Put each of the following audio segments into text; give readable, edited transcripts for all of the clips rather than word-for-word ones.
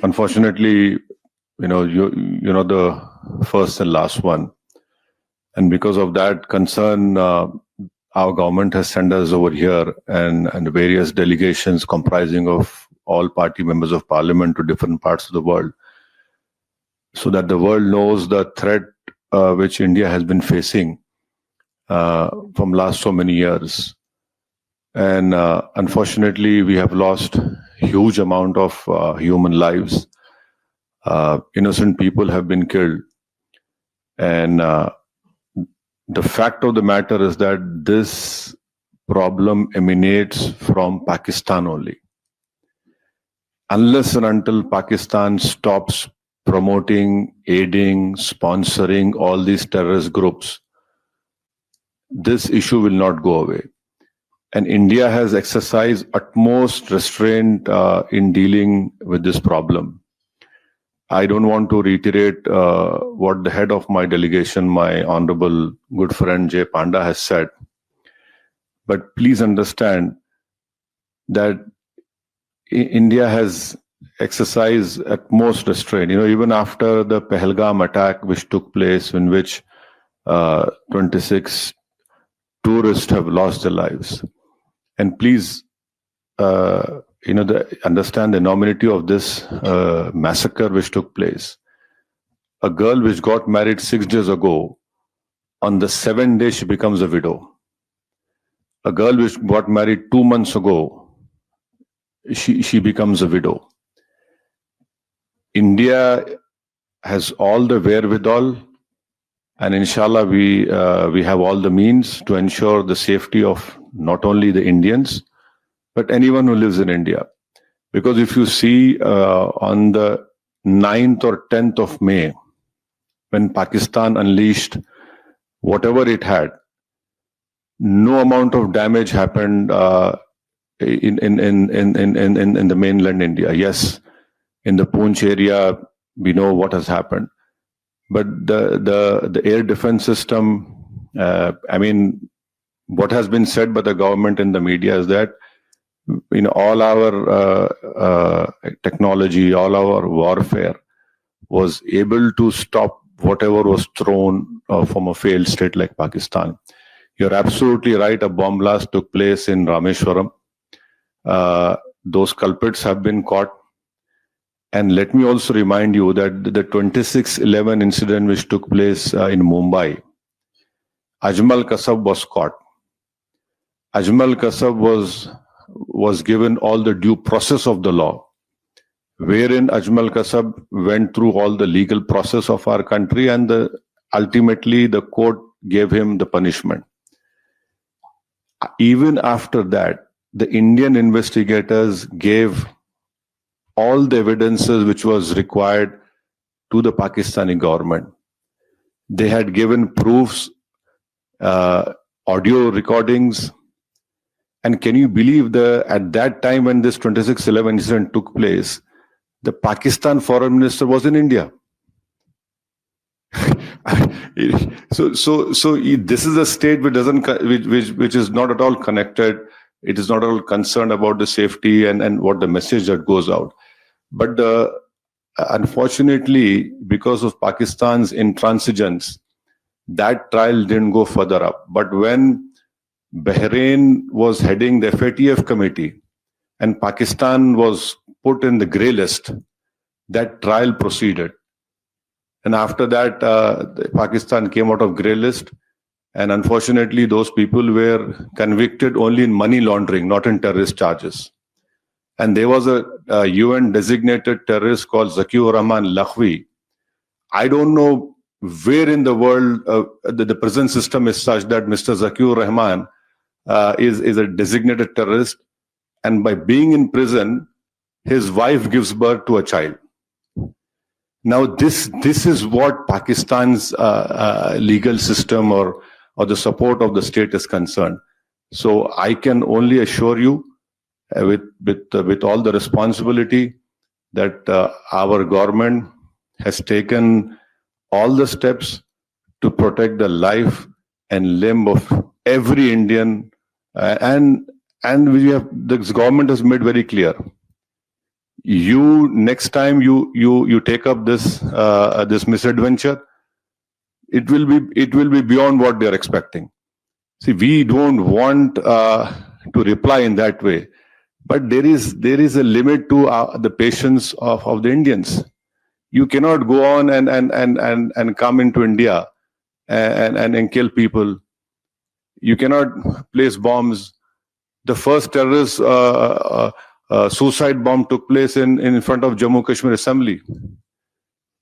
Unfortunately, you know the first and last one, and because of that concern, our government has sent us over here and various delegations comprising of all party members of parliament to different parts of the world, so that the world knows the threat which India has been facing from last so many years. And unfortunately, we have lost huge amount of human lives. Innocent people have been killed. And the fact of the matter is that this problem emanates from Pakistan only. Unless and until Pakistan stops promoting, aiding, sponsoring all these terrorist groups, this issue will not go away. And India has exercised utmost restraint in dealing with this problem. I don't want to reiterate what the head of my delegation, my honorable good friend J. Panda, has said. But please understand that India has exercised utmost restraint. Even after the Pahalgam attack which took place, in which 26 tourists have lost their lives. And please, understand the enormity of this massacre which took place. A girl which got married 6 days ago, on the 7th day she becomes a widow. A girl which got married 2 months ago, she becomes a widow. India has all the wherewithal, and inshallah we have all the means to ensure the safety of not only the Indians, but anyone who lives in India. Because if you see on the 9th or 10th of May, when Pakistan unleashed whatever it had, no amount of damage happened in the mainland India. Yes, in the Poonch area, we know what has happened. But the air defense system, what has been said by the government in the media is that all our technology, all our warfare was able to stop whatever was thrown from a failed state like Pakistan. You're absolutely right. A bomb blast took place in Rameshwaram. Those culprits have been caught. And let me also remind you that the 26/11 incident which took place in Mumbai, Ajmal Kasab was caught. Ajmal Kasab was given all the due process of the law, wherein Ajmal Kasab went through all the legal process of our country, and ultimately the court gave him the punishment. Even after that, the Indian investigators gave all the evidences which was required to the Pakistani government. They had given proofs, audio recordings. And can you believe at that time when this 26/11 incident took place, the Pakistan foreign minister was in India. So this is a state which is not at all connected. It is not at all concerned about the safety and what the message that goes out. But unfortunately, because of Pakistan's intransigence, that trial didn't go further up. But when Bahrain was heading the FATF committee and Pakistan was put in the grey list, that trial proceeded. And after that, Pakistan came out of grey list. And unfortunately, those people were convicted only in money laundering, not in terrorist charges. And there was a UN designated terrorist called Zakiur Rahman Lakhvi. I don't know where in the world the prison system is such that Mr. Zakiur Rahman is a designated terrorist, and by being in prison, his wife gives birth to a child. Now, this is what Pakistan's legal system or the support of the state is concerned. So I can only assure you, with all the responsibility, that our government has taken all the steps to protect the life and limb of every Indian, and this government has made very clear. Next time you take up this this misadventure, it will be beyond what they are expecting. See, we don't want to reply in that way, but there is a limit to the patience of the Indians. You cannot go on and come into India and kill people. You cannot place bombs. The first terrorist suicide bomb took place in front of Jammu Kashmir Assembly.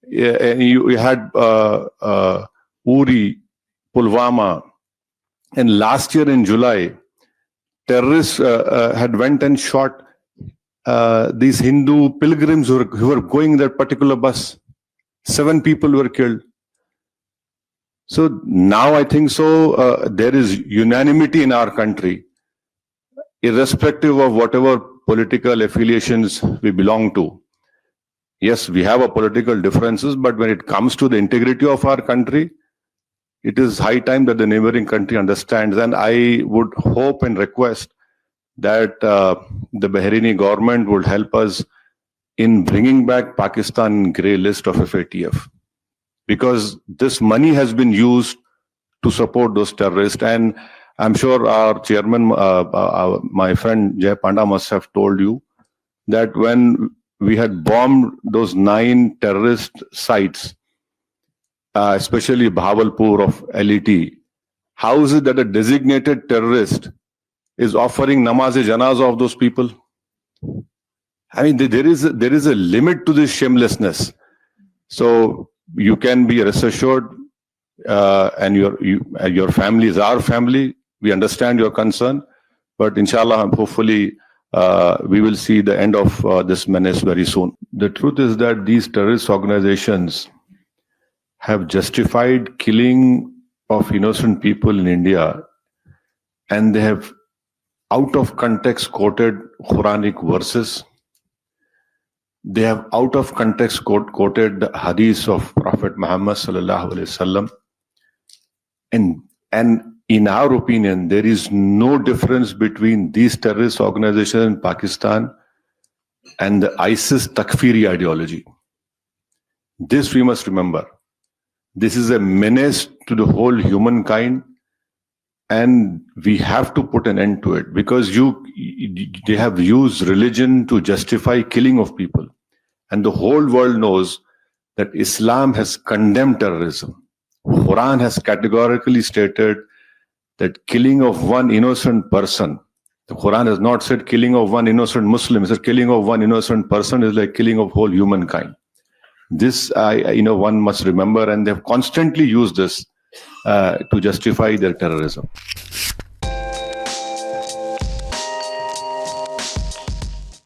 Yeah, and you had Uri, Pulwama, and last year in July, terrorists had went and shot these Hindu pilgrims who were going in that particular bus. 7 people were killed. So now I think there is unanimity in our country, irrespective of whatever political affiliations we belong to. Yes, we have political differences, but when it comes to the integrity of our country, it is high time that the neighboring country understands. And I would hope and request that the Bahraini government would help us in bringing back Pakistan grey list of FATF, because this money has been used to support those terrorists. And I'm sure our chairman, my friend Jay Panda, must have told you that when we had bombed those 9 terrorist sites, especially Bahawalpur of LET, how is it that a designated terrorist is offering namaz-e-janazah of those people? I mean, there is a limit to this shamelessness. So you can be rest assured, and your family is our family. We understand your concern, but inshallah, hopefully, we will see the end of this menace very soon. The truth is that these terrorist organizations have justified killing of innocent people in India, and they have out of context quoted Quranic verses. They have out of context quoted the hadith of Prophet Muhammad sallallahu alaihi wasallam. And in our opinion, there is no difference between these terrorist organizations in Pakistan and the ISIS Takfiri ideology. This we must remember. This is a menace to the whole humankind, and we have to put an end to it, because they have used religion to justify killing of people. And the whole world knows that Islam has condemned terrorism. Quran has categorically stated that killing of one innocent person, the Quran has not said killing of one innocent Muslim, it says killing of one innocent person is like killing of whole humankind. This, one must remember, and they've constantly used this to justify their terrorism.